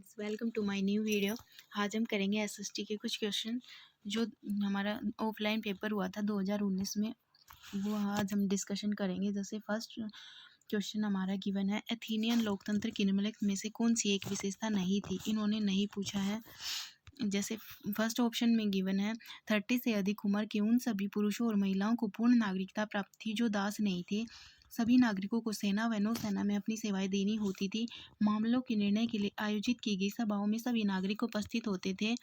Friends, welcome to my new video. आज हम करेंगे एसएसटी के कुछ क्वेश्चन जो हमारा ऑफलाइन पेपर हुआ था 2019 में, वो आज हम डिस्कशन करेंगे। जैसे फर्स्ट क्वेश्चन हमारा गिवन है, एथेनियन लोकतंत्र की निम्नलिखित में से कौन सी एक विशेषता नहीं थी। इन्होंने नहीं पूछा है। जैसे फर्स्ट ऑप्शन में गिवन है, 30 से अधिक उम्र के उन सभी पुरुषों और महिलाओं को पूर्ण नागरिकता प्राप्त थी जो दास नहीं थे। सभी नागरिकों को सेना व नौसेना में अपनी सेवाएं देनी होती थी। मामलों के निर्णय के लिए आयोजित की गई सभाओं में सभी नागरिक उपस्थित होते थे।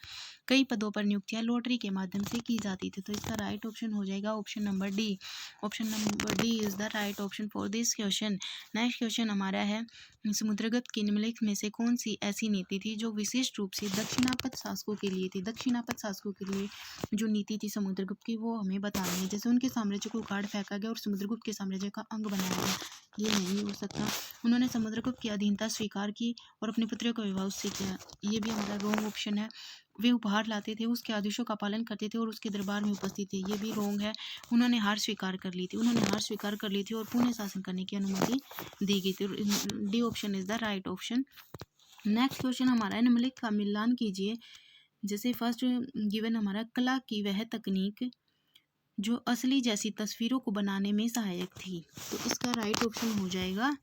कई पदों पर नियुक्तियां लॉटरी के माध्यम से की जाती थी। तो इसका राइट ऑप्शन हो जाएगा option number D. Option number D is the right option for this question. Next question हमारा है, समुद्रगुप्त की निम्नलिखित में से कौन सी ऐसी नीति थी जो विशिष्ट रूप से दक्षिणापथ शासकों के लिए थी। दक्षिणापथ शासकों के लिए जो नीति थी समुद्रगुप्त की, वो हमें बतानी है। जैसे उनके साम्राज्य को उखाड़ फेंका गया और समुद्रगुप्त के साम्राज्य का अंग बनाया गया, ये नहीं हो सकता। उन्होंने समुद्रगुप्त की अधीनता स्वीकार की और अपने पुत्रों का विवाह उससे किया, ये भी हमारा रॉन्ग ऑप्शन है। वे उपहार लाते थे, उसके आदेशों का पालन करते थे और उसके दरबार में उपस्थित थे, ये भी रॉन्ग है। उन्होंने हार स्वीकार कर ली थी और पुनः शासन करने की अनुमति दी गई थी। D option is the right option. Next question हमारा है, निम्नलिखित का मिलान कीजिए। जैसे फर्स्ट गिवन हमारा, कला की वह तकनीक जो असली जैसी तस्वीरों को बनाने में सहायक थी। तो इसका राइट ऑप्शन हो जाएगा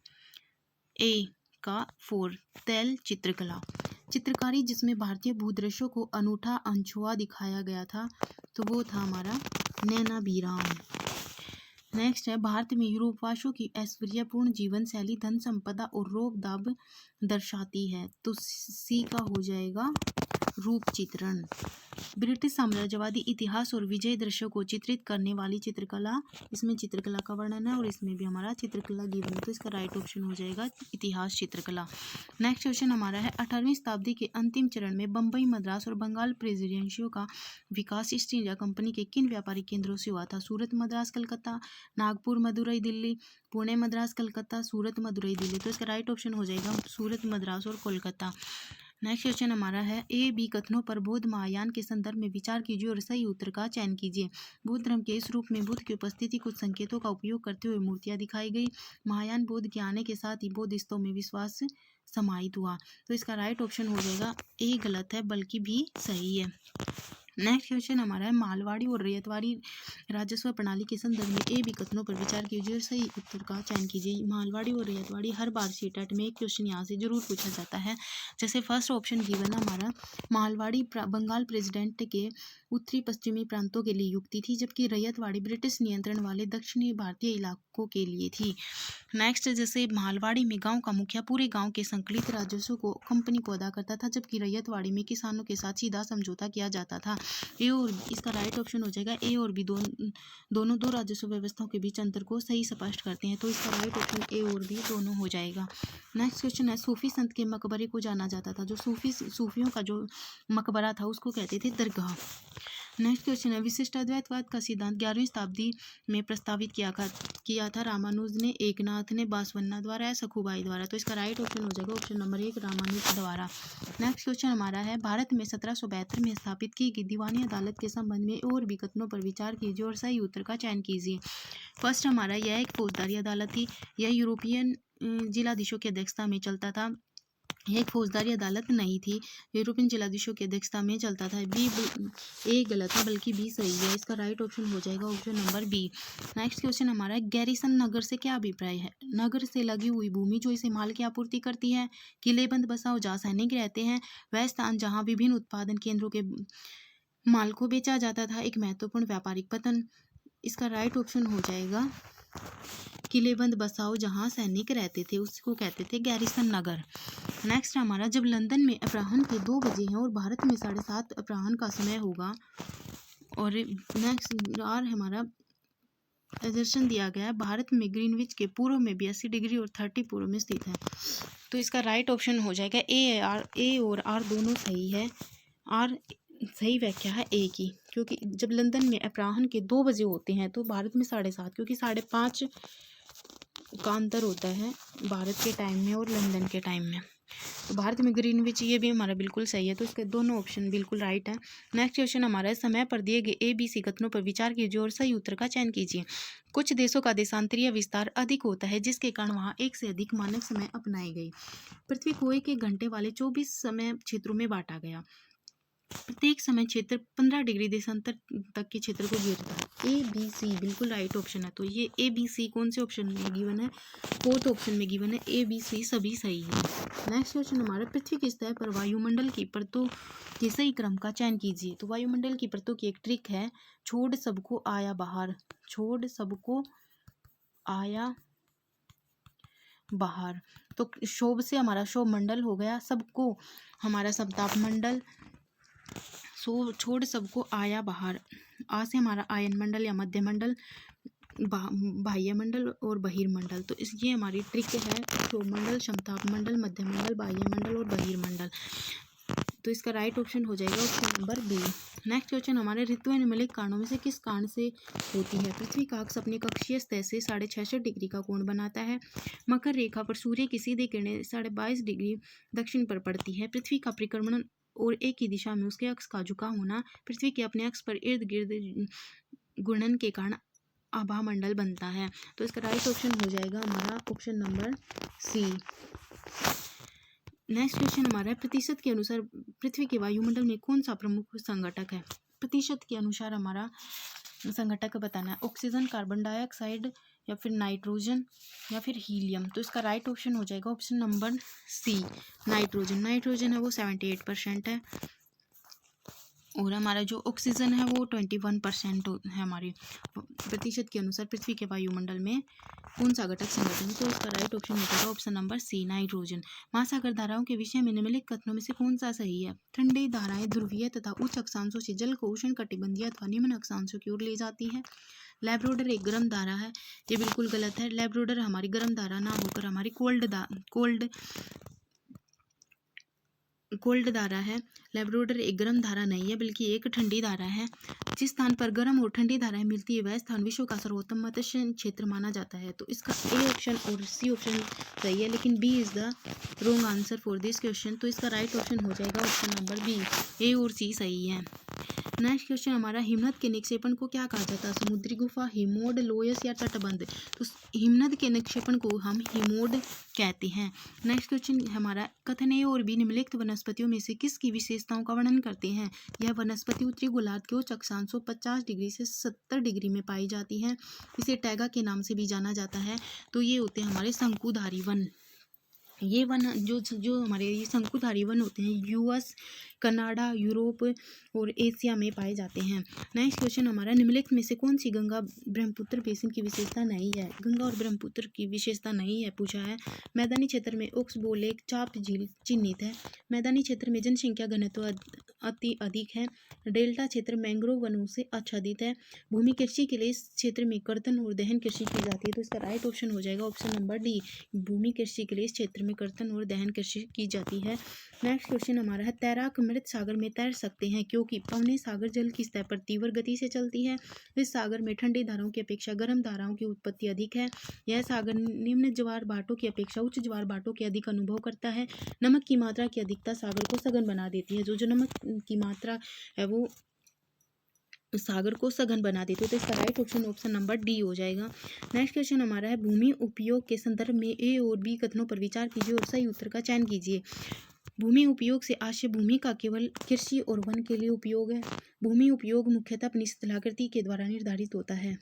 ए का 4, तैल चित्रकला। चित्रकारी जिसमें भारतीय भूदृश्यों को अनूठा अनछुआ दिखाया गया था, तो वो था हमारा नैनाभिराम। नेक्स्ट है, भारत में यूरोपवासियों की ऐश्वर्यपूर्ण जीवन शैली धन संपदा और रोब दाब दर्शाती है। तो सी का हो जाएगा रूप चित्रण। ब्रिटिश साम्राज्यवादी इतिहास और विजय दृश्यों को चित्रित करने वाली चित्रकला, इसमें चित्रकला का वर्णन है और इसमें भी हमारा चित्रकला गिवन है। तो इसका राइट ऑप्शन हो जाएगा इतिहास चित्रकला। नेक्स्ट क्वेश्चन हमारा है, 18वीं शताब्दी के अंतिम चरण में बम्बई, मद्रास और बंगाल प्रेसिडेंसियों का विकास ईस्ट इंडिया कंपनी के किन व्यापारिक केंद्रों से हुआ था। सूरत, मद्रास, कलकत्ता, नागपुर, मदुरई, दिल्ली, पुणे, मद्रास, कलकत्ता, सूरत, मदुरई, दिल्ली। तो इसका राइट ऑप्शन हो जाएगा सूरत, मद्रास और कोलकाता। नेक्स्ट क्वेश्चन हमारा है, ए बी कथनों पर बौद्ध महायान के संदर्भ में विचार कीजिए और सही उत्तर का चयन कीजिए। बौद्ध धर्म के इस रूप में बुद्ध की उपस्थिति कुछ संकेतों का उपयोग करते हुए मूर्तियां दिखाई गई। महायान बौद्ध के आने के साथ ही बौद्धिस्तों में विश्वास समाहित हुआ। तो इसका राइट ऑप्शन हो जाएगा ए गलत है, बल्कि भी सही है। नेक्स्ट क्वेश्चन हमारा है, मालवाड़ी और रैयतवाड़ी राजस्व प्रणाली के संदर्भ में ए बी कथनों पर विचार कीजिए और सही उत्तर का चयन कीजिए। मालवाड़ी और रैयतवाड़ी हर बार सीटेट में एक क्वेश्चन यहाँ से जरूर पूछा जाता है। जैसे फर्स्ट ऑप्शन गिवन है हमारा, मालवाड़ी बंगाल प्रेसिडेंट के उत्तरी पश्चिमी प्रांतों के लिए युक्ति थी, जबकि रैयतवाड़ी ब्रिटिश नियंत्रण वाले दक्षिणी भारतीय इलाकों के लिए थी। नेक्स्ट, जैसे मालवाड़ी में गांव का मुखिया पूरे गांव के संकलित राजस्व को कंपनी को अदा करता था, जबकि रैयतवाड़ी में किसानों के साथ सीधा समझौता किया जाता था। ए और इसका राइट ऑप्शन हो जाएगा ए और बी, दोनों दो राजस्व व्यवस्थाओं के बीच अंतर को सही स्पष्ट करते हैं। तो इसका राइट ऑप्शन ए और बी दोनों हो जाएगा। नेक्स्ट क्वेश्चन है, सूफी संत के मकबरे को जाना जाता था, जो सूफियों का जो मकबरा था उसको कहते थे दरगाह। नेक्स्ट क्वेश्चन है, विशिष्ट अद्वैतवाद का सिद्धांत 11वीं शताब्दी में प्रस्तावित किया था रामानुज ने, एकनाथ ने, बासवन्ना द्वारा या सखुबाई द्वारा। तो इसका राइट ऑप्शन हो जाएगा ऑप्शन नंबर 1, रामानुज द्वारा। नेक्स्ट क्वेश्चन हमारा है, भारत में 1772 में स्थापित की गई दीवानी अदालत के संबंध में और भी कथनों पर विचार कीजिए और सही उत्तर का चयन कीजिए। फर्स्ट हमारा, यह एक फौजदारी अदालत थी, यह यूरोपियन जिलाधीशों की अध्यक्षता में चलता था। यह एक फौजदारी अदालत नहीं थी, यूरोपियन जिलाधीशों की अध्यक्षता में चलता था। बी ए गलत है, बल्कि बी सही है। इसका राइट ऑप्शन हो जाएगा option number B. Next question हमारा, गैरिसन नगर से क्या अभिप्राय है। नगर से लगी हुई भूमि जो इसे माल की आपूर्ति करती है, किलेबंद बसाओ जहाँ सैनिक रहते हैं, वह स्थान जहाँ विभिन्न उत्पादन केंद्रों के माल को बेचा जाता था, एक महत्वपूर्ण व्यापारिक पतन। इसका राइट ऑप्शन हो जाएगा किलेबंद बसाओ जहाँ सैनिक रहते थे, उसको कहते थे गैरिसन नगर। नेक्स्ट हमारा, जब लंदन में अपराह्न के 2 बजे हैं और भारत में 7:30 अपराह्न का समय होगा, और नेक्स्ट आर हमारा दर्शन दिया गया है, भारत में ग्रीनविच के पूर्व में 82 डिग्री और 30 पूर्व में स्थित है। तो इसका राइट ऑप्शन हो जाएगा ए और आर दोनों सही है। आर सही व्याख्या है ए की, क्योंकि जब लंदन में अपराह्न के 2 बजे होते हैं तो भारत में 7:30, क्योंकि 5:30 का अंतर होता है भारत के टाइम में और लंदन के टाइम में। तो भारत में ग्रीनविच, ये भी हमारा बिल्कुल सही है। तो इसके दोनों ऑप्शन बिल्कुल राइट है। नेक्स्ट क्वेश्चन हमारा है, समय पर दिए गए ABC कथनों पर विचार कीजिए और सही उत्तर का चयन कीजिए। कुछ देशों का देशांतरीय विस्तार अधिक होता है जिसके कारण वहां एक से अधिक मानक समय अपनाए गए। पृथ्वी को 1 घंटे वाले 24 समय क्षेत्रों में बांटा गया। प्रत्येक समय क्षेत्र 15 डिग्री देशांतर तक के क्षेत्र को घेरता है। ABC बिल्कुल राइट ऑप्शन है। तो ये ABC कौन से ऑप्शन में गिवन है? 4th ऑप्शन में गिवन है। ABC सभी सही है। नेक्स्ट क्वेश्चन हमारा, पृथ्वी की सतह पर वायुमंडल की परतों के सही क्रम का चयन कीजिए। तो वायुमंडल की परतों की एक ट्रिक है, छोड़ सबको आया बाहर। छोड़ सबको आया बाहर। तो शोभ से हमारा शोभ मंडल हो गया, सबको हमारा समताप मंडल, छोड़ सबको आया बाहर। आ से हमारा आयन मंडल या मध्य मंडल, बाह्य मंडल और बहिर्मंडल। तो ये हमारी ट्रिक है, शोभ मंडल, समताप मंडल, मध्य मंडल, बाह्य मंडल और बहिर्मंडल। तो इसका राइट ऑप्शन हो जाएगा option number B. Next question हमारे, ऋतुएं निम्नलिखित कारणों में से किस कारण से होती है? पृथ्वी का अक्ष अपने कक्षीय सतह से 66.5 डिग्री का कोण बनाता है। मकर रेखा पर सूर्य की सीधी किरणें 22.5 डिग्री दक्षिण पर पड़ती है। पृथ्वी का परिक्रमण और एक ही दिशा में उसके अक्ष का झुकाव होना पृथ्वी के अपने अक्ष पर इर्द गिर्द घूर्णन के कारण आभामंडल बनता है। तो इसका राइट ऑप्शन हो जाएगा हमारा option number C. Next question हमारा है, प्रतिशत के अनुसार पृथ्वी के वायुमंडल में कौन सा प्रमुख संघटक है? प्रतिशत के अनुसार हमारा संघटक बताना है, ऑक्सीजन, कार्बन डाइऑक्साइड या फिर नाइट्रोजन या फिर हीलियम। तो इसका राइट ऑप्शन हो जाएगा option number C, nitrogen. Nitrogen है वो 78% है और हमारा जो ऑक्सीजन है वो 21% है। हमारी प्रतिशत के अनुसार पृथ्वी के वायुमंडल में कौन सा घटक संगठन, तो इसका राइट ऑप्शन हो जाएगा ऑप्शन नंबर सी, नाइट्रोजन। महासागर धाराओं के विषय में निम्नलिखित कथनों में से कौन सा सही है? ठंडी धाराएं ध्रुवीय तथा उच्च अक्षांशों से जल को उष्णकटिबंधीय अथवा निम्न अक्षांशों की ओर ले जाती है। लैब्राडोर एक गर्म धारा है, ये बिल्कुल गलत है। लैब्राडोर हमारी गर्म धारा ना होकर हमारी कोल्ड धारा है। लैब्राडोर एक गर्म धारा नहीं है बल्कि एक ठंडी धारा है। जिस स्थान पर गर्म और ठंडी धाराएं मिलती है वह स्थान विश्व का सर्वोत्तम मत्स्य क्षेत्र माना जाता है। तो इसका ए ऑप्शन और सी ऑप्शन सही है, लेकिन B is the wrong answer for this question. तो इसका राइट ऑप्शन हो जाएगा ऑप्शन नंबर बी, ए और सी सही है। नेक्स्ट क्वेश्चन हमारा, हिमनद के निक्षेपण को क्या कहा जाता है? समुद्री गुफा, हिमोड, लोयस या तटबंध। तो हिमनद के निक्षेपण को हम हिमोड कहते हैं। नेक्स्ट क्वेश्चन हमारा, कथन ए और बी निम्नलिखित वनस्पतियों में से किसकी विशेषताओं का वर्णन करते हैं? यह वनस्पति उत्तरी गोलार्ध के उच्च अक्षांशों 50 डिग्री से 70 डिग्री में पाई जाती है। इसे टैगा के नाम से भी जाना जाता है। तो ये होते हैं हमारे शंकुधारी वन। ये वन जो हमारे ये शंकुधारी वन होते हैं यूएस, कनाडा, यूरोप और एशिया में पाए जाते हैं। नेक्स्ट क्वेश्चन हमारा, निम्नलिखित में से कौन सी गंगा ब्रह्मपुत्र बेसिन की विशेषता नहीं है? गंगा और ब्रह्मपुत्र की विशेषता नहीं है पूछा है। मैदानी क्षेत्र में ओक्सबो लेक, चाप झील चिन्हित है। मैदानी क्षेत्र में जनसंख्या घनत्व अति अधिक है। डेल्टा क्षेत्र मैंग्रोव वनों से आच्छादित है। भूमि कृषि के लिए इस क्षेत्र में कर्तन और दहन कृषि की जाती है। तो इसका राइट ऑप्शन हो जाएगा ऑप्शन नंबर डी, भूमि कृषि के लिए इस क्षेत्र में कर्तन और दहन कृषि की जाती है। नेक्स्ट क्वेश्चन हमारा है, तैराक मृत सागर में तैर सकते हैं क्योंकि पवने सागर जल की सतह पर तीव्र गति से चलती है। इस सागर में ठंडी धाराओं की अपेक्षा गर्म धाराओं की उत्पत्ति अधिक है। यह सागर निम्न ज्वार भाटों की अपेक्षा उच्च ज्वार भाटों के अधिक अनुभव करता है। नमक की मात्रा की अधिकता सागर को सघन बना देती है। जो नमक की मात्रा है वो सागर को सघन बना देते हो। तो इसका राइट ऑप्शन नंबर डी हो जाएगा। नेक्स्ट क्वेश्चन हमारा है, भूमि उपयोग के संदर्भ में ए और बी कथनों पर विचार कीजिए और सही उत्तर का चयन कीजिए। भूमि उपयोग से आशय भूमि का केवल कृषि और वन के लिए उपयोग है। भूमि उपयोग मुख्यतः अपनी स्थलाकृति के द्वारा निर्धारित होता है।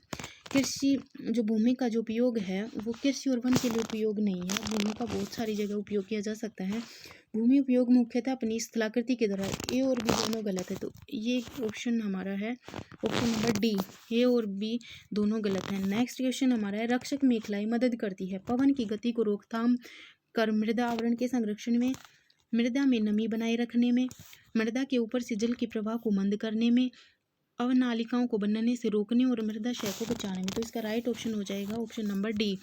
कृषि जो भूमि का जो उपयोग है वो कृषि और वन के लिए उपयोग नहीं है। भूमि का बहुत सारी जगह उपयोग किया जा सकता है। भूमि उपयोग मुख्यतः अपनी स्थलाकृति के द्वारा, ए और बी दोनों गलत है। तो ये ऑप्शन हमारा है ऑप्शन नंबर डी, ए और बी दोनों गलत है। नेक्स्ट क्वेश्चन हमारा है, रक्षक मेखलाएं मदद करती है पवन की गति को रोकथाम कर मृदा आवरण के संरक्षण में, मृदा में नमी बनाए रखने में, मृदा के ऊपर से जल के प्रवाह को मंद करने में, अवनालिकाओं को बनने से रोकने और मृदा क्षय को बचाने में। तो इसका राइट ऑप्शन हो जाएगा option number D,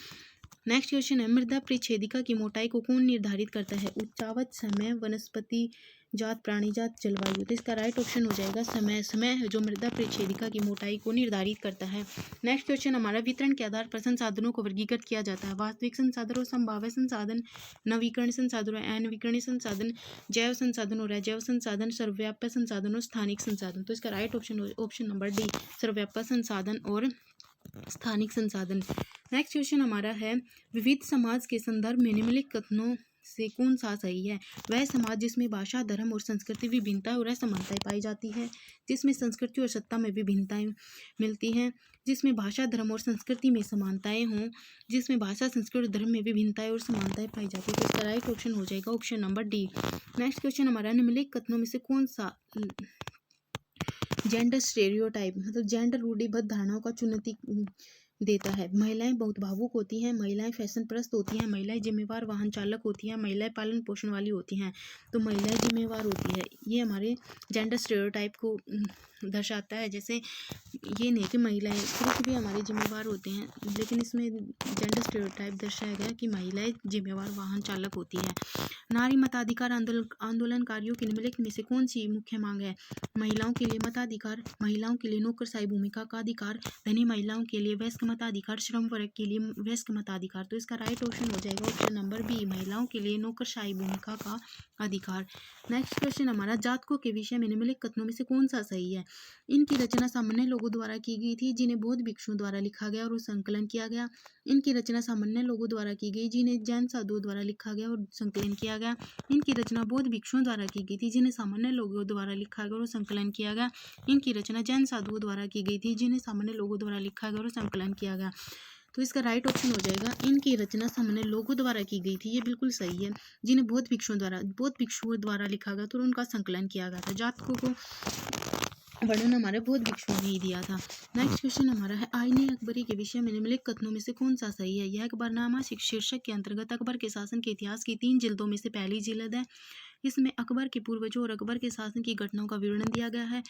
next question है, मृदा परिच्छेदिका की मोटाई को कौन निर्धारित करता है? उच्चावच, समय, वनस्पति जात, प्राणी जात, जलवायु। तो इसका राइट ऑप्शन हो जाएगा समय। समय है जो मृदा परिच्छेदिका की मोटाई को निर्धारित करता है। नेक्स्ट क्वेश्चन हमारा, वितरण के आधार पर संसाधनों को वर्गीकृत किया जाता है। वास्तविक संसाधन और संभाव्य संसाधन, नवीकरणीय संसाधन और अनवीकरणीय संसाधन, जैव संसाधन और अजैव संसाधन, सर्वव्यापी संसाधन और स्थानिक संसाधन। तो इसका राइट ऑप्शन नंबर डी, सर्वव्यापी संसाधन और स्थानिक संसाधन। नेक्स्ट क्वेश्चन हमारा है, विविध समाज के संदर्भ में निम्नलिखित कथनों से कौन सा सही है? वह समाज जिसमें भाषा, धर्म और संस्कृति विभिन्नता और असमानताएं पाई जाती है, जिसमें संस्कृति और सत्ता में विभिन्नताएं मिलती हैं, जिसमें भाषा, धर्म और संस्कृति में समानताएं हों, जिसमें भाषा, संस्कृति और धर्म में विभिन्नताएं और समानताएं पाई जाती है। तो इसका राइट ऑप्शन हो जाएगा option number D. Next question हमारा, निम्नलिखित कथनों में से कौन सा जेंडर स्टेरियोटाइप मतलब जेंडर रूढ़िबद्ध धारणाओं का चुनौती देता है? महिलाएं बहुत भावुक होती हैं, महिलाएं फैशन प्रस्त होती हैं, महिलाएं जिम्मेवार वाहन चालक होती हैं, महिलाएं पालन पोषण वाली होती हैं। तो महिलाएं जिम्मेवार होती है, ये हमारे जेंडर स्टेरियोटाइप को दर्शाता है। जैसे ये नहीं कि महिलाएं, पुरुष भी हमारे जिम्मेवार होते हैं, लेकिन इसमें जेंडर स्टेरियोटाइप दर्शाया गया कि महिलाएं जिम्मेवार वाहन चालक होती हैं। नारी मताधिकार आंदोलनकारियों की निम्नलिखित में से कौन सी मुख्य मांग है? महिलाओं के लिए मताधिकार, महिलाओं के लिए नौकरशाही भूमिका का अधिकार, धनी महिलाओं के लिए वयस्क मताधिकार, श्रम वर्ग के लिए वयस्क मताधिकार। तो इसका राइट ऑप्शन हो जाएगा ऑप्शन नंबर बी, महिलाओं के लिए नौकरशाही भूमिका का अधिकार। नेक्स्ट क्वेश्चन हमारा, जातकों के विषय में निम्नलिखित कथनों में से कौन सा सही है? इनकी रचना सामान्य लोगों द्वारा की गई थी, जिन्हें बौद्ध भिक्षुओं द्वारा लिखा गया और संकलन किया गया। इनकी रचना सामान्य लोगों द्वारा की गई, जिन्हें जैन साधुओं द्वारा लिखा गया और संकलन किया गया। इनकी रचना बौद्ध भिक्षुओं द्वारा की गई थी, जिन्हें सामान्य लोगों द्वारा लिखा गया और संकलन किया गया। इनकी रचना जैन साधुओं द्वारा की गई थी, जिन्हें सामान्य लोगों द्वारा लिखा गया और संकलन किया गया। तो इसका राइट ऑप्शन हो जाएगा, इनकी रचना सामान्य लोगों द्वारा की गई थी। ये बिल्कुल सही है, जिन्हें बौद्ध भिक्षुओं द्वारा लिखा गया तो उनका संकलन किया गया था। जातकों को वर्णन हमारे बौद्ध भिक्षुओं ने ही दिया था। नेक्स्ट क्वेश्चन हमारा है, आईने अकबरी के विषय में निम्नलिखित कथनों में से कौन सा सही है? यह अकबरनामा शीर्षक के अंतर्गत अकबर के शासन के इतिहास की 3 जिल्दों में से पहली जिल्द है। इसमें अकबर के पूर्वजों और अकबर के शासन की घटनाओं का विवरण दिया गया है।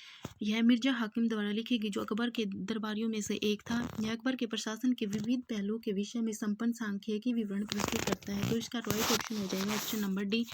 यह मिर्जा हाकिम द्वारा लिखी गई, जो अकबर के दरबारियों में से एक था। यह अकबर के प्रशासन के विविध पहलुओं के विषय में संपन्न सांख्यिकी विवरण प्रस्तुत करता है। तो इसका राइट ऑप्शन हो जाएगा option number D.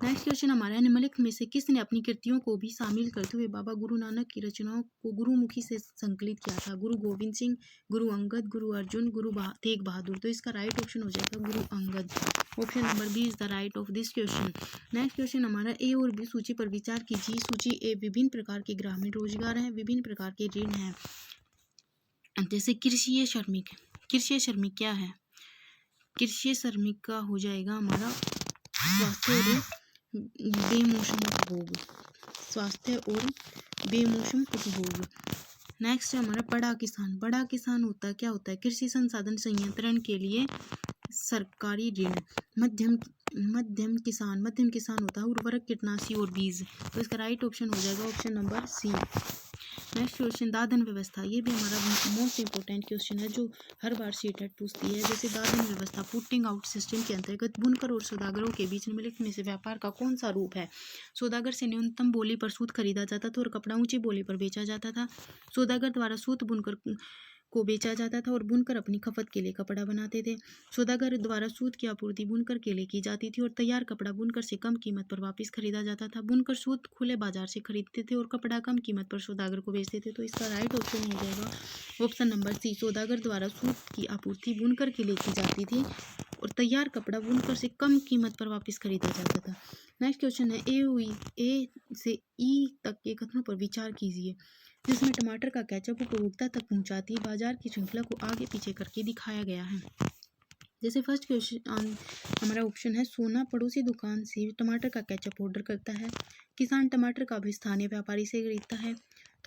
Next question हमारा है, निम्नलिखित में से किसने अपनी कृतियों को भी शामिल करते हुए बाबा गुरु नानक की रचनाओं को गुरुमुखी से संकलित किया था? गुरु गोविंद सिंह, गुरु अंगद, गुरु अर्जुन, गुरु तेग बहादुर। तो इसका राइट ऑप्शन हो जाएगा Guru Angad. Option number B is the right of this question. Next question हमारा, ए और बी सूची पर विचार कीजिए। सूची ए, विभिन्न प्रकार के ग्रामीण रोजगार हैं, विभिन्न प्रकार के ऋण हैं। जैसे कृषि श्रमिक, कृषि श्रमिक क्या है? कृषि श्रमिक का हो जाएगा हमारा स्वास्थ्य और बेमौसम उपभोग, स्वास्थ्य और बेमौसम उपभोग। नेक्स्ट है हमारा बड़ा किसान। बड़ा किसान होता क्या होता है? कृषि संसाधन संयंत्रण के लिए सरकारी ऋण। मध्यम किसान होता है उर्वरक, कीटनाशी और बीज। तो इसका राइट ऑप्शन हो जाएगा option number C. Next question, दादन व्यवस्था। ये भी हमारा मोस्ट इंपोर्टेंट क्वेश्चन है जो हर बार सीटेट पूछती है। जैसे दादन व्यवस्था, पुटिंग आउट सिस्टम के अंतर्गत बुनकर और सौदागरों के बीच निम्नलिखित में से व्यापार का कौन सा रूप है? सौदागर से न्यूनतम बोली पर सूत खरीदा जाता था और कपड़ा ऊंची बोली पर बेचा जाता था। सौदागर द्वारा सूत बुनकर को बेचा जाता था और बुनकर अपनी खपत के लिए कपड़ा बनाते थे। सौदागर द्वारा सूत की आपूर्ति बुनकर के लिए की जाती थी और तैयार कपड़ा बुनकर से कम कीमत पर वापस खरीदा जाता था। बुनकर सूत खुले बाजार से खरीदते थे और कपड़ा कम कीमत पर सौदागर को बेचते थे। तो इसका राइट ऑप्शन हो जाएगा ऑप्शन नंबर सी। सौदागर द्वारा सूत की आपूर्ति बुनकर के लिए की जाती थी और तैयार कपड़ा बुनकर से कम कीमत पर वापस खरीदा जाता था। नेक्स्ट क्वेश्चन है, ए से ई तक के कथनों पर विचार कीजिए। जिसमें टमाटर का केचप उपभोक्ता तक पहुंचाती बाजार की श्रृंखला को आगे पीछे करके दिखाया गया है। जैसे फर्स्ट क्वेश्चन हमारा ऑप्शन है, सोना पड़ोसी दुकान से टमाटर का केचप ऑर्डर करता है। किसान टमाटर का भी स्थानीय व्यापारी से खरीदता है।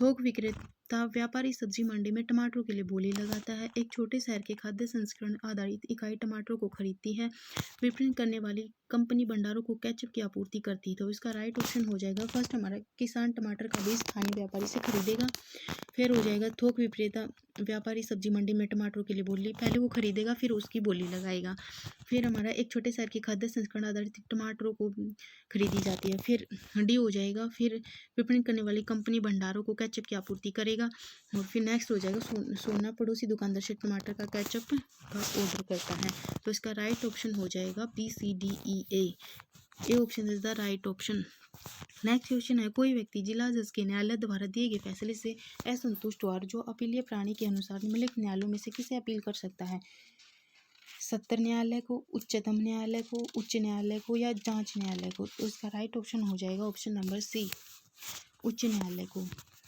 थोक विक्रेता व्यापारी सब्जी मंडी में टमाटरों के लिए बोली लगाता है। एक छोटे शहर के खाद्य संस्करण आधारित इकाई टमाटरों को खरीदती है। विपणन करने वाली कंपनी भंडारों को केचप की आपूर्ति करती है। तो इसका राइट ऑप्शन हो जाएगा फर्स्ट हमारा, किसान टमाटर का भी स्थानीय व्यापारी से खरीदेगा। फिर हो जाएगा थोक विक्रेता, व्यापारी सब्जी मंडी में टमाटरों के लिए बोली, पहले वो खरीदेगा फिर उसकी बोली लगाएगा। फिर हमारा एक छोटे शहर की खाद्य संस्करण आधारित टमाटरों को खरीदी जाती है। फिर डी हो जाएगा, फिर विपणन करने वाली कंपनी भंडारों को केचप की आपूर्ति करेगा। और फिर नेक्स्ट हो जाएगा सोना पड़ोसी दुकानदार से टमाटर का केचप का ऑर्डर करता है। तो इसका राइट ऑप्शन हो जाएगा PCDEA। A option is the right option. Next question है, कोई व्यक्ति जिला जज के न्यायालय द्वारा दिए गए फैसले से असंतुष्ट हुआ जो अपीलीय प्राणी के अनुसार निम्नलिखित न्यायालयों में से किसे अपील कर सकता है? सत्र न्यायालय को, उच्चतम न्यायालय को, उच्च न्यायालय को या जांच न्यायालय को? तो इसका राइट ऑप्शन हो जाएगा ऑप्शन नंबर सी, उच्च न्यायालय को।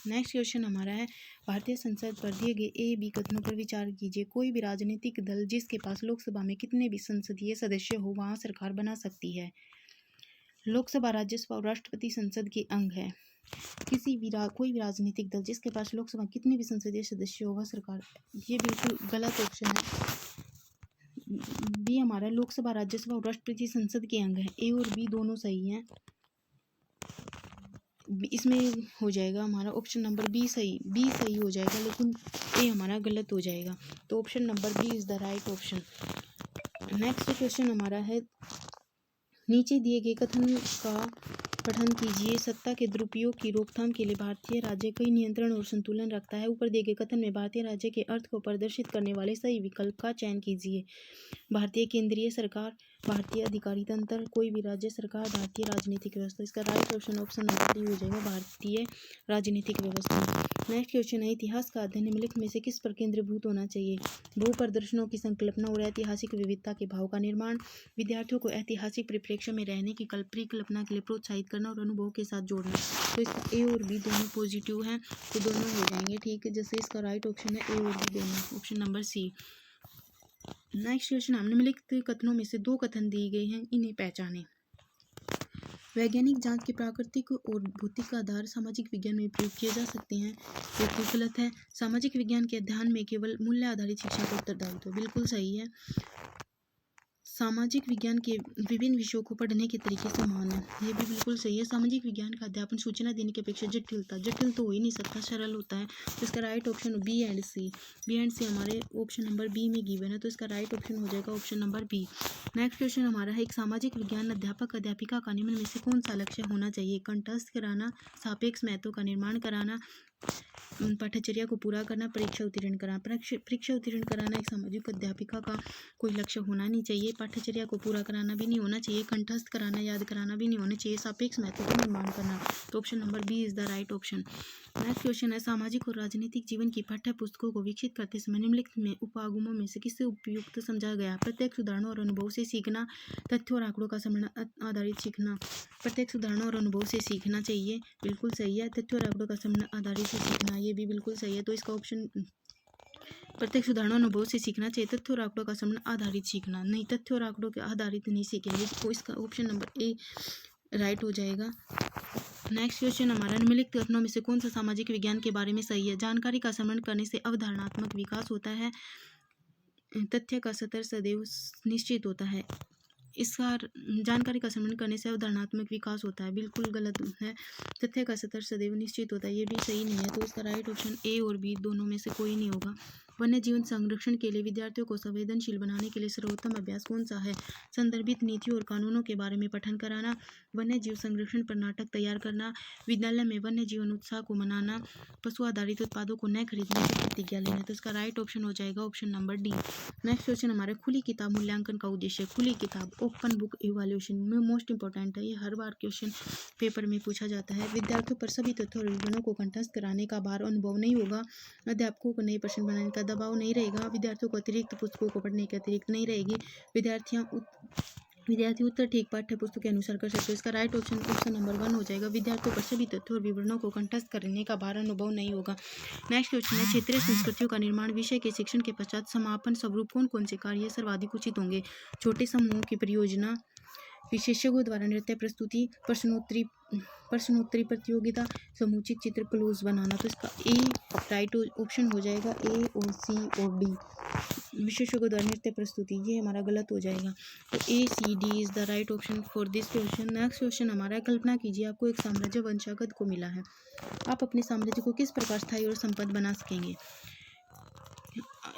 नेक्स्ट क्वेश्चन हमारा है, भारतीय संसद पर दिए गए ए बी कथनों पर विचार कीजिए। कोई भी राजनीतिक दल जिसके पास लोकसभा में कितने भी संसदीय सदस्य हो वहां सरकार बना सकती है। लोकसभा, राज्यसभा और राष्ट्रपति संसद के अंग है। कोई भी राजनीतिक दल जिसके पास लोकसभा कितने भी संसदीय सदस्य हो वह सरकार, ये बिल्कुल गलत ऑप्शन है। बी हमारा लोकसभा, राज्यसभा और राष्ट्रपति संसद के अंग है। ए और बी दोनों सही हैं। इसमें हो जाएगा हमारा ऑप्शन नंबर बी सही हो जाएगा, लेकिन ए हमारा गलत हो जाएगा। तो option number B is the right option. Next question हमारा है, नीचे दिए गए कथन का पठन कीजिए। सत्ता के दुरुपयोग की रोकथाम के लिए भारतीय राज्य कई नियंत्रण और संतुलन रखता है। ऊपर दिए गए कथन में भारतीय राज्य के अर्थ को प्रदर्शित करने वाले सही विकल्प का चयन कीजिए। भारतीय केंद्रीय सरकार, भारतीय अधिकारी तंत्र, कोई भी राज्य सरकार, भारतीय राजनीतिक व्यवस्था। इसका right option option number D हो जाएगा, भारतीय राजनीतिक व्यवस्था। नेक्स्ट क्वेश्चन है, इतिहास का अध्ययन निम्नलिखित में से किस पर केंद्रीभूत होना चाहिए? भू प्रदर्शनों की संकल्पना और ऐतिहासिक विविधता के भाव का निर्माण, विद्यार्थियों को ऐतिहासिक परिप्रेक्ष्य में रहने की परिकल्पना के लिए प्रोत्साहित करना और अनुभव के साथ जोड़ना। तो इसका ए और बी दोनों पॉजिटिव हैं, तो दोनों हो जाएंगे ठीक है। जैसे इसका राइट ऑप्शन है ए और बी दोनों, option number C. Next question, हमने निम्नलिखित कथनों में से दो कथन दिए गए हैं, इन्हें पहचानें। वैज्ञानिक जांच के प्राकृतिक और भौतिक आधार सामाजिक विज्ञान में प्रयोग किए जा सकते हैं, बिल्कुल गलत है। सामाजिक विज्ञान के अध्ययन में केवल मूल्य आधारित शिक्षा का उत्तरदायित्व, बिल्कुल सही है। सामाजिक विज्ञान के विभिन्न विषयों को पढ़ने के तरीके समान है, ये भी बिल्कुल सही है। सामाजिक विज्ञान का अध्यापन सूचना देने की अपेक्षा जटिल तो हो ही नहीं सकता, सरल होता है। तो इसका right option B and C हमारे ऑप्शन नंबर बी में गिवन है, तो इसका राइट ऑप्शन हो जाएगा option number B. Next question हमारा है, एक सामाजिक विज्ञान अध्यापक अध्यापिका का निम्न में से कौन सा लक्ष्य होना चाहिए? कंठस्थ कराना, सापेक्ष महत्व का निर्माण कराना, पाठ्यचर्या को पूरा करना, परीक्षा उत्तीर्ण कराना। परीक्षा उत्तीर्ण कराना एक सामाजिक अध्यापिका का कोई लक्ष्य होना नहीं चाहिए, पाठ्यचर्या को पूरा कराना भी नहीं होना चाहिए, कंठस्थ कराना, याद कराना भी नहीं होना चाहिए, सापेक्ष महत्व का निर्माण करना। तो option number B is the right option. Next question है, सामाजिक और राजनीतिक जीवन की पाठ्य पुस्तकों को विकसित करते समय निम्नलिखित में उपागमों में से किससे उपयुक्त समझा गया? प्रत्यक्ष उदाहरणों और अनुभव से सीखना, तथ्यों और आंकड़ों का संगणन आधारित सीखना। प्रत्यक्ष उदाहरणों और अनुभव से सीखना चाहिए, बिल्कुल सही है। तथ्यों और आंकड़ों का संगणन आधारित से सीखना, ये भी बिल्कुल सही है। तो इसका ऑप्शन प्रत्यक्ष उदाहरणों अनुभव से सीखना चाहिए, तथ्यों और आंकड़ों का संगणन आधारित सीखना नहीं, तथ्यों और आंकड़ों के आधारित नहीं सीखेंगे। तो इसका ऑप्शन नंबर ए राइट हो जाएगा। नेक्स्ट क्वेश्चन हमारा, निम्नलिखित कथनों में से कौन सा सामाजिक विज्ञान के बारे में सही है? जानकारी का संग्रहण करने से अवधारणात्मक विकास होता है, तथ्य का स्तर सदैव निश्चित होता है। इसका जानकारी का संग्रहण करने से अवधारणात्मक विकास होता है, बिल्कुल गलत है। तथ्य का स्तर सदैव निश्चित होता है, ये भी सही नहीं है। तो इसका राइट ऑप्शन ए और बी दोनों में से कोई नहीं होगा। वन्य जीवन संरक्षण के लिए विद्यार्थियों को संवेदनशील बनाने के लिए सर्वोत्तम अभ्यास कौन सा है? संदर्भित नीतियों और कानूनों के बारे में पठन कराना, वन्य जीव संरक्षण पर नाटक तैयार करना, विद्यालय में वन्य जीवन उत्साह को मनाना, पशु आधारित उत्पादों को न खरीदने की प्रतिज्ञा लेना। तो इसका राइट ऑप्शन हो जाएगा option number D. Next question हमारे, खुली किताब मूल्यांकन का उद्देश्य। खुली किताब ओपन बुक इवैल्यूएशन में मोस्ट इंपॉर्टेंट है, ये हर बार क्वेश्चन पेपर में पूछा जाता है। विद्यार्थियों पर सभी तथ्यों और विवरणों को कंठस्थ कराने का भार अनुभव नहीं होगा, अध्यापकों को नए प्रश्न बनाने का दबाव नहीं रहेगा, विद्यार्थियों को अतिरिक्त पुस्तकों को पढ़ने की अतिरिक्त नहीं रहेगी, विद्यार्थी उत्तर ठीक पाठ्य पुस्तक के अनुसार कर सकते हैं। इसका राइट ऑप्शन ऑप्शन नंबर 1 हो जाएगा। विद्यार्थियों पर सभी तथ्यों और विवरणों को कंठस्थ करने का भार अनुभव नहीं होगा। नेक्स्ट क्वेश्चन है, क्षेत्रीय संस्कृतियों का निर्माण विषय के शिक्षण के पश्चात समापन स्वरूप कौन कौन से कार्य सर्वाधिक उचित होंगे? छोटे समूहों की परियोजना, विशेषज्ञों द्वारा नृत्य प्रस्तुति, प्रश्नोत्तरी प्रतियोगिता, समुचित चित्र, क्लोज बनाना। तो इसका ए राइट ऑप्शन हो जाएगा, ए और सी और डी। विशेषज्ञों द्वारा नृत्य प्रस्तुति, ये हमारा गलत हो जाएगा। तो A C D is the right option for this question. Next question हमारा है, कल्पना कीजिए आपको एक साम्राज्य वंशागत को मिला है, आप अपने साम्राज्य को किस प्रकार स्थायी और संपन्न बना सकेंगे।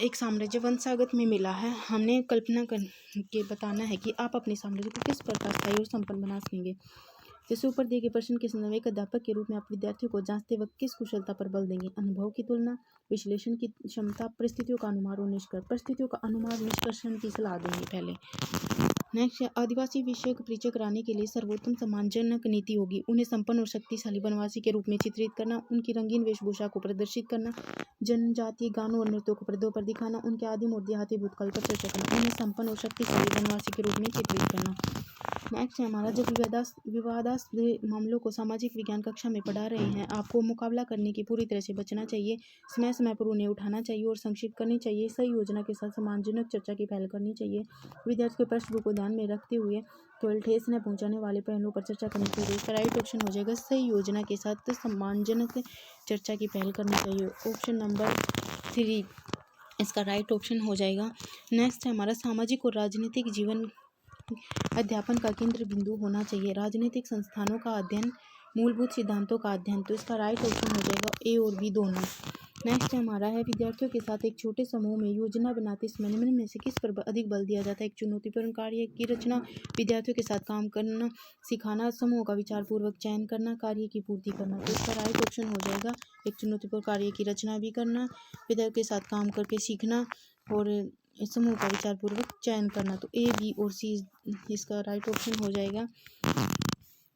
एक साम्राज्य वंशागत में मिला है, हमने कल्पना करके बताना है कि आप अपने साम्राज्य को किस प्रकार स्थायी और संपन्न बना सकेंगे। जैसे ऊपर दिए गए प्रश्न के संदर्भ में एक अध्यापक के रूप में आप विद्यार्थियों को जांचते वक्त किस कुशलता पर बल देंगे। अनुभव की तुलना, विश्लेषण की क्षमता, परिस्थितियों का अनुमान और निष्कर्ष। परिस्थितियों का अनुमान निष्कर्षण की सलाह देंगे पहले। नेक्स्ट है, आदिवासी विषय का परिचय कराने के लिए सर्वोत्तम सम्मानजनक नीति होगी। उन्हें संपन्न और शक्तिशाली वनवासी के रूप में चित्रित करना, उनकी रंगीन वेशभूषा को प्रदर्शित करना, जनजातीय गानों और नृत्यों को पर्दों पर दिखाना, उनके आदिम और देहाती भूतकाल पर चर्चा करना, उन्हें संपन्न और शक्तिशाली वनवासी के रूप में चित्रित करना। नेक्स्ट है हमारा, जब विवादास्पद मामलों को सामाजिक विज्ञान कक्षा में पढ़ा रहे हैं, आपको मुकाबला करने की पूरी तरह से बचना चाहिए। समय समय पर उन्हें उठाना चाहिए और संक्षिप्त करनी चाहिए। सही योजना के साथ सम्मानजनक चर्चा की पहल करनी चाहिए। विद्यार्थियों के पृष्ठभूमि को ध्यान में रखते हुए केवल ठेस न पहुंचाने वाले पहलुओं पर चर्चा करनी चाहिए। इसका राइट ऑप्शन हो जाएगा, सही योजना के साथ सम्मानजनक चर्चा की पहल करनी चाहिए। ऑप्शन नंबर 3 इसका राइट ऑप्शन हो जाएगा। नेक्स्ट है हमारा, सामाजिक और राजनीतिक जीवन अध्यापन का केंद्र बिंदु होना चाहिए। राजनीतिक संस्थानों का अध्ययन, मूलभूत सिद्धांतों का अध्ययन। तो इसका राइट ऑप्शन हो जाएगा ए और बी दोनों। नेक्स्ट हमारा है, विद्यार्थियों के साथ एक छोटे समूह में योजना बनाते समय निम्न में से किस पर अधिक बल दिया जाता है। एक चुनौतीपूर्ण कार्य की रचना, विद्यार्थियों के साथ काम करना सिखाना, समूह का विचारपूर्वक चयन करना, कार्य की पूर्ति करना। तो इसका राइट ऑप्शन हो जाएगा, एक चुनौतीपूर्ण कार्य की रचना भी करना, विद्यार्थियों के साथ काम करके सीखना और समूह का विचारपूर्वक चयन करना। तो ए बी और सी इसका राइट ऑप्शन हो जाएगा।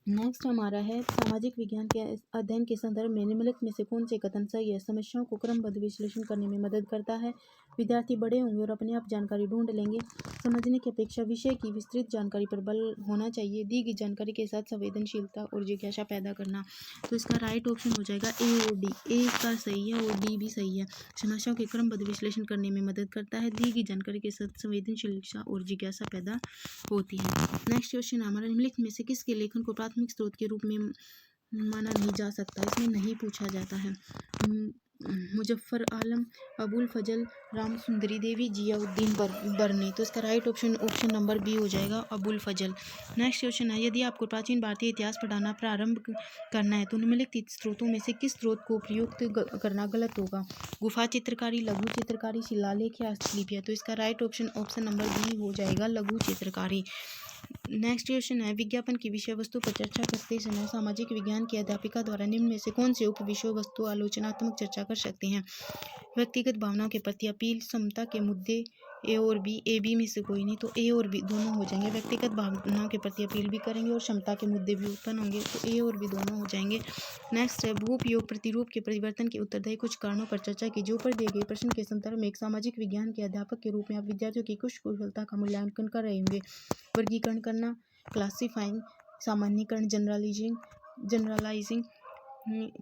नेक्स्ट हमारा है, सामाजिक विज्ञान के अध्ययन के संदर्भ में निम्नलिखित में से कौन से कथन सही है। समस्याओं को क्रमबद्ध विश्लेषण करने में मदद करता है, विद्यार्थी बड़े होंगे और अपने आप जानकारी ढूंढ लेंगे, समझने की अपेक्षा विषय की विस्तृत जानकारी पर बल होना चाहिए, दी गई जानकारी के साथ संवेदनशीलता और जिज्ञासा पैदा करना। तो इसका राइट ऑप्शन हो जाएगा ए और डी। ए इसका सही है और डी भी सही है। समस्याओं के क्रमबद्ध विश्लेषण करने में मदद करता है, दी गई जानकारी के साथ संवेदनशीलता और जिज्ञासा पैदा होती है। नेक्स्ट क्वेश्चन हमारा, निम्नलिखित में से किसके लेखन को प्राथमिक स्रोत के रूप में माना नहीं जा सकता। इसमें नहीं पूछा जाता है। मुजफ्फर आलम, अबुल फजल, राम सुंदरी देवी, जियाउद्दीन बरनी। तो इसका राइट ऑप्शन नंबर बी हो जाएगा, अबुल फजल। नेक्स्ट क्वेश्चन है, यदि आपको प्राचीन भारतीय इतिहास पढ़ाना प्रारंभ करना है तो निम्नलिखित स्रोतों में से किस स्रोत को प्रयुक्त करना गलत होगा। गुफा चित्रकारी, लघु चित्रकारी, शिलालेख या हस्तलिपियाँ। तो इसका राइट ऑप्शन नंबर बी हो जाएगा, लघु चित्रकारी। नेक्स्ट क्वेश्चन है, विज्ञापन की विषय वस्तु पर चर्चा करते समय सामाजिक विज्ञान की अध्यापिका द्वारा निम्न में से कौन से उप विषय वस्तु आलोचनात्मक चर्चा कर सकते हैं। व्यक्तिगत भावनाओं के प्रति अपील, समता के मुद्दे, ए और बी। ए बी में से कोई नहीं, तो ए और बी दोनों हो जाएंगे। व्यक्तिगत भावनाओं के प्रति अपील भी करेंगे और क्षमता के मुद्दे भी उत्पन्न होंगे, तो ए और बी दोनों हो जाएंगे। नेक्स्ट है, भूपयोग प्रतिरूप के परिवर्तन के उत्तरदायी कुछ कारणों पर चर्चा की। जो ऊपर दिए गए प्रश्न के संदर्भ में एक सामाजिक विज्ञान के अध्यापक के रूप में आप विद्यार्थियों की कुछ कुशलता का मूल्यांकन कर रहे होंगे। वर्गीकरण करना, क्लासिफाइंग, सामान्यीकरण, जनरलाइजिंग,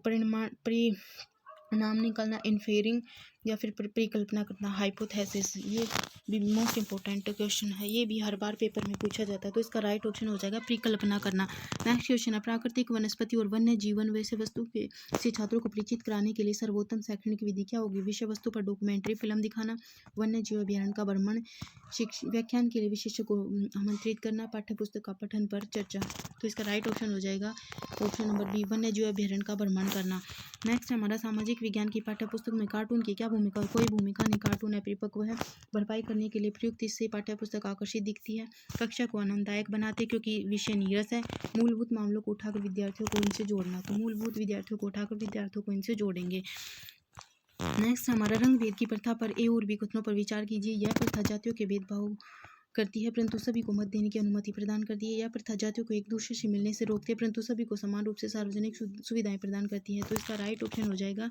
परिणाम निकालना, इन्फेरिंग, या फिर परिकल्पना करना, हाइपोथेसिस। ये भी मोस्ट इंपॉर्टेंट क्वेश्चन है, ये भी हर बार पेपर में पूछा जाता है। तो इसका राइट ऑप्शन हो जाएगा परिकल्पना करना। नेक्स्ट क्वेश्चन है, प्राकृतिक वनस्पति और वन्य जीवन विषय वस्तु से छात्रों को परिचित कराने के लिए सर्वोत्तम शैक्षणिक विधि क्या होगी। विषय वस्तु पर डॉक्यूमेंट्री फिल्म दिखाना, वन्य जीव अभ्यारण्य का भ्रमण, व्याख्यान के लिए विशेषज्ञ को आमंत्रित करना, पाठ्य पुस्तक का पठन पर चर्चा। तो इसका राइट ऑप्शन हो जाएगा ऑप्शन नंबर बी, वन्य जीव अभ्यारण्य का भ्रमण करना। नेक्स्ट हमारा, सामाजिक विज्ञान की पाठ्य पुस्तक में कार्टून की क्या भूमिका। कोई भूमिका नहीं, कार्टून अपरिपक्व है, भरपाई करने के लिए प्रयुक्त, इससे पाठ्य पुस्तक आकर्षित दिखती है, कक्षा को आनंददायक बनाते क्योंकि विषय नीरस है, मूलभूत मामलों को उठाकर विद्यार्थियों को इनसे जोड़ना। तो मूलभूत विद्यार्थियों को उठाकर विद्यार्थियों को इनसे जोड़ेंगे। नेक्स्ट हमारा, रंग भेद की प्रथा पर ए और बी कथनों पर विचार कीजिए। यह प्रथा जातियों के भेदभाव करती है परंतु सभी को मत देने की अनुमति प्रदान करती है। यह प्रथा जातियों को एक दूसरे से मिलने से रोकती है परंतु सभी को समान रूप से सार्वजनिक सुविधाएं प्रदान करती है। तो इसका राइट ऑप्शन हो जाएगा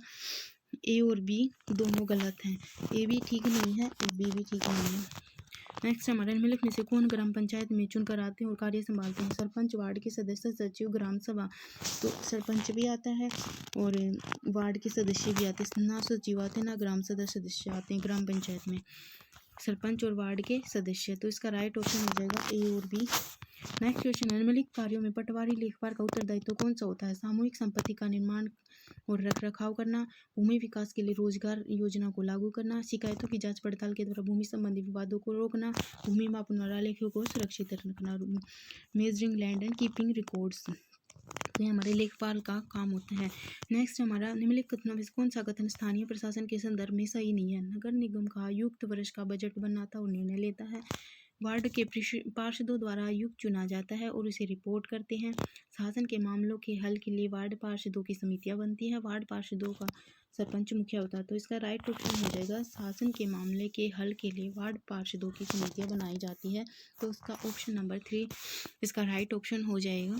ए और बी दोनों गलत हैं। ए भी ठीक नहीं है और बी भी ठीक नहीं है। नेक्स्ट हमारे निम्नलिखित में से कौन ग्राम पंचायत में चुनकर आते हैं और कार्य संभालते हैं। सरपंच, वार्ड के सदस्य, सचिव, ग्राम सभा। तो सरपंच भी आता है और वार्ड के सदस्य भी आते हैं, ना सचिव आते ना ग्राम सदस्य आते हैं ग्राम पंचायत में, सरपंच और वार्ड के सदस्य। तो इसका राइट ऑप्शन हो जाएगा ए और बी नेक्स्ट क्वेश्चन है, निम्नलिखित कार्यों में पटवारी लेखपाल का उत्तरदायित्व कौन सा होता है? सामूहिक संपत्ति का निर्माण और रख रखाव करना, भूमि विकास के लिए रोजगार योजना को लागू करना, शिकायतों की जांच पड़ताल के द्वारा भूमि संबंधी विवादों को रोकना, भूमि मापन और आलेखों को सुरक्षित रखना, measuring land and keeping records. तो ये हमारे लेखपाल का काम होता है। नेक्स्ट हमारा, निम्नलिखित कथनों में से कौन सा कथन स्थानीय प्रशासन के संदर्भ में सही नहीं है? नगर निगम का आयुक्त वर्ष का बजट बनाता और निर्णय लेता है। वार्ड के पार्षदों द्वारा आयुक्त चुना जाता है और उसे रिपोर्ट करते हैं। शासन के मामलों के हल के लिए वार्ड पार्षदों की समितियां बनती हैं। वार्ड पार्षदों का सरपंच मुखिया होता है। तो इसका राइट ऑप्शन हो जाएगा, शासन के मामले के हल के लिए वार्ड पार्षदों की समितियां बनाई जाती है। तो उसका ऑप्शन नंबर 3 इसका राइट ऑप्शन हो जाएगा।